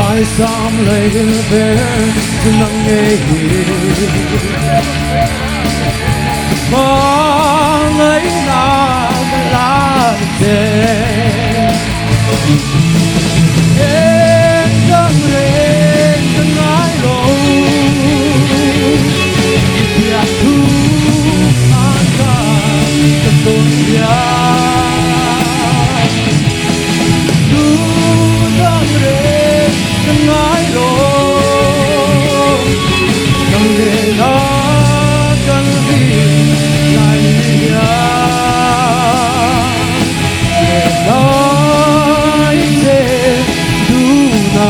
ai xăm lấy về nắng ngày mà lấy na lá đèn em đang lên từng ngày lâu ya tu anga dunia tu đang lên từng ngày lâu đang lên na cần đi lại ya lại thế du na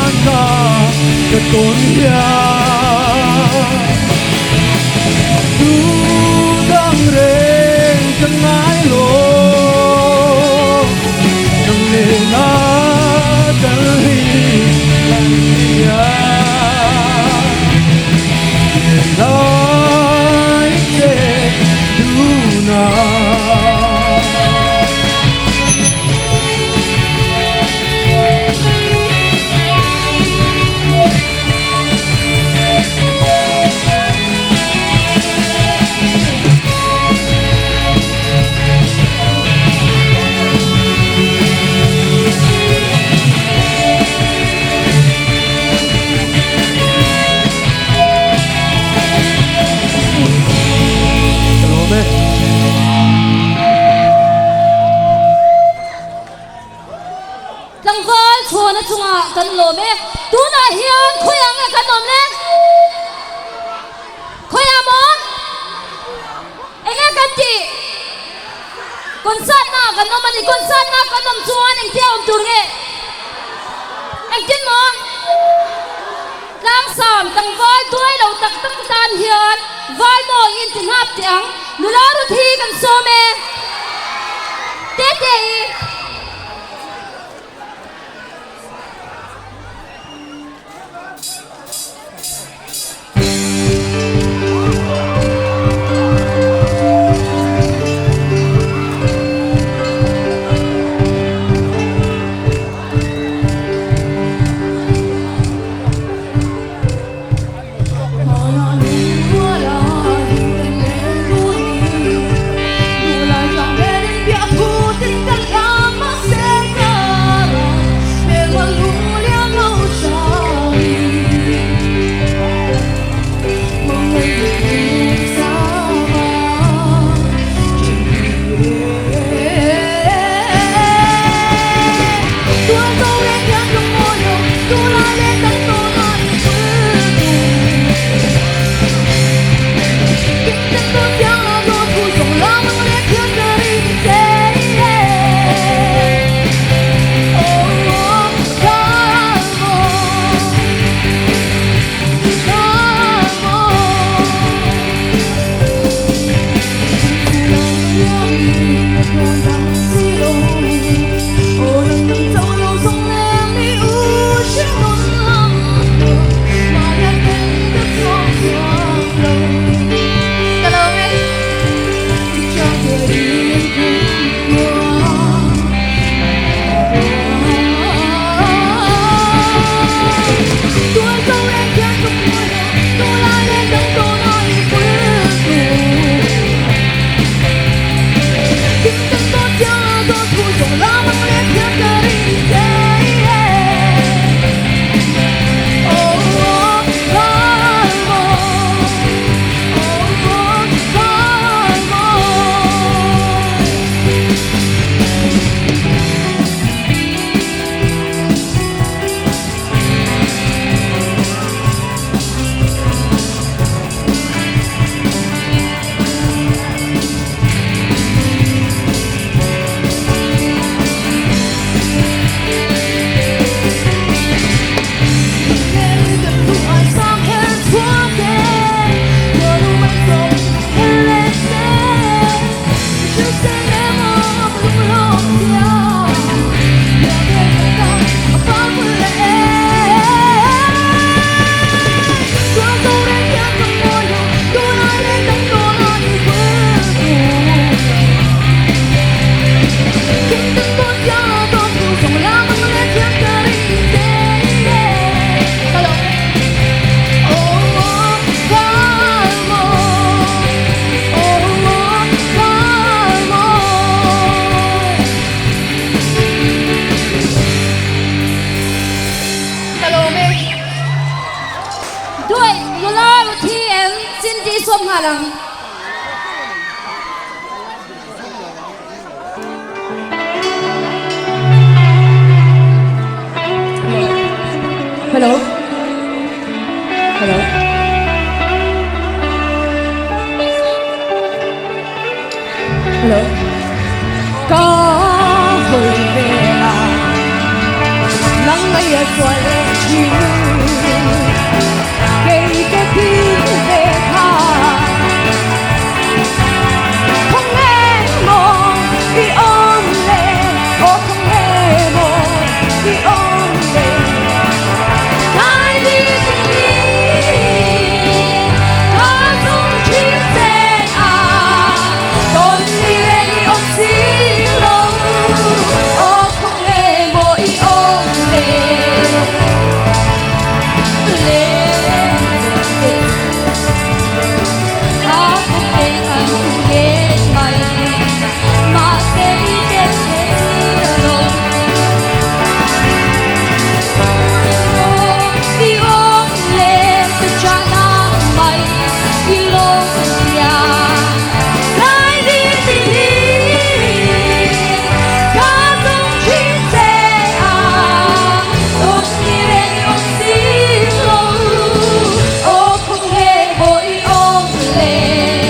Hãy subscribe cho kênh Ghiền Mì Gõ để không bỏ lỡ som nga lang. Hello? Hello? Hello? Có hồi về là nắng mây ở xoay chiều cây cái tim về tha không nghe một khi ôm lên ô không nghe một khi ôm lên ai đi đi ta không chia sẻ tôi đi đi ôm xin lòng ô không nghe một ôm lên lên ta không thể ăn ghét mày mà sẽ chết rồi đi ôm lên từ cha nắng mày đi lông nhà lại đi ta không chia sẻ tốt nhiên ôm xin lỗi ô không hề vội ôm lên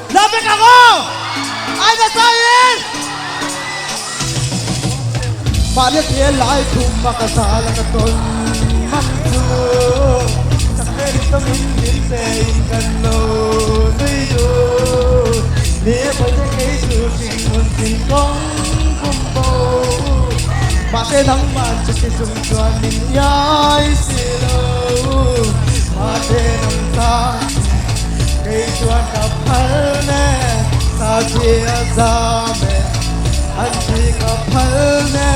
Lapit ako! Ay, nasayin! Bakit nila'y kumakasala na ton Mamsu Sa kreditong hinintay Kano na yun Niya pa siya kay susing Muntin kong kumpo Bakit ang mancha si sumsuan Ninya'y silaw Bakit ang sa Kay tuan kapal ne Sa siya sa amin Anji kapal ne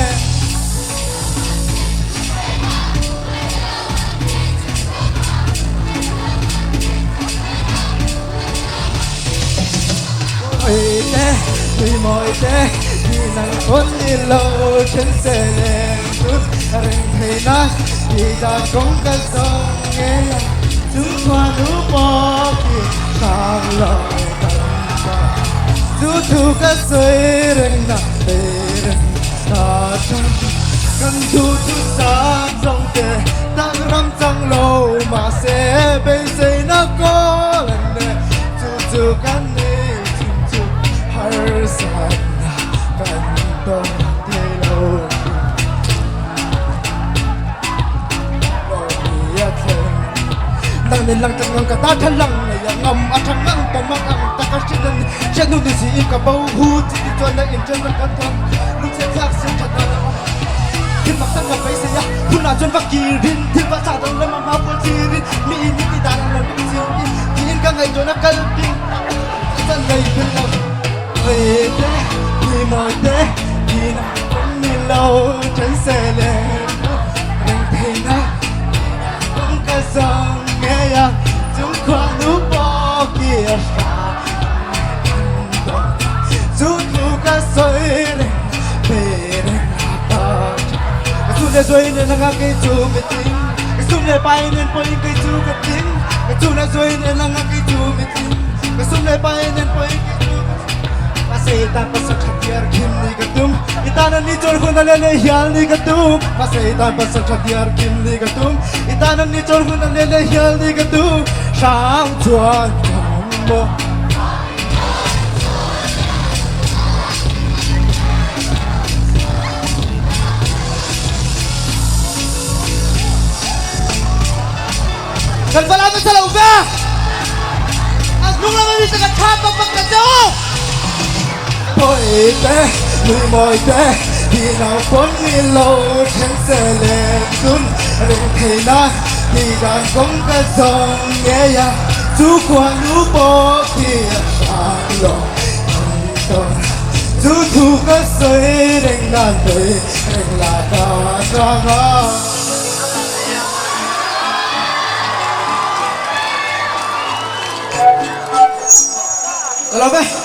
Ite, tuy mọi te Thì nàng con đi lâu chân sẽ lên chút Rình thầy nát Thì ta cũng cả sông nghe Chúng qua nụ bó kì Sang lòng tận ba Dù thu cả suy rình nà bề rình Ta chung Cần thu thu xa trong tề Tăng râm trong lâu Mà sẽ bên xây nó có lần nè Chú chú căn đi Har sana kantong tilaw Loriyatan Nang nilang tangang katatalang Nayangam at hangang pamakang takasilan Siya nung nisiin ka ba uhud Ito na injan ng kantong Nung siya saksi mặc sang gặp ấy sẽ phun nào chân vác kỳ rin thiên vác trả đồng lên mà máu của chi rin mi in những cái đàn là những siêu in kỳ in các ngày cho nó cay pin chân này bên lòng về thế thì mọi thế thì nào cũng như lâu chân sẽ lên đừng thấy nó cũng cả dòng nghe nhạc chúng qua nút bỏ kia dù thu cả soi về đây là cái chú này rồi nên là cái chú biết tính cái chú này bay nên bay cái chú biết tính cái chú này rồi nên là cái chú biết tính cái chú này bay nên bay cái chú Pasita pasak hatiar kim ni gatum Itanan ni chor huna lele hial ni gatum Pasita pasak hatiar kim ni gatum Itanan ni chor huna lele hial ni gatum Sang chuan chong mo Nagpalapit sa lauga! Ang nung naman dito ka tapa pagkasyo! Môi té, người môi té Khi nào cuốn đi lâu chân sẽ lên xuống Đừng thấy nó thì đàn cũng có dòng nghe ya Chú qua lũ bó kia sáng lộ Chú thu có xây đừng đàn đời Đừng là ta cho nó Hello,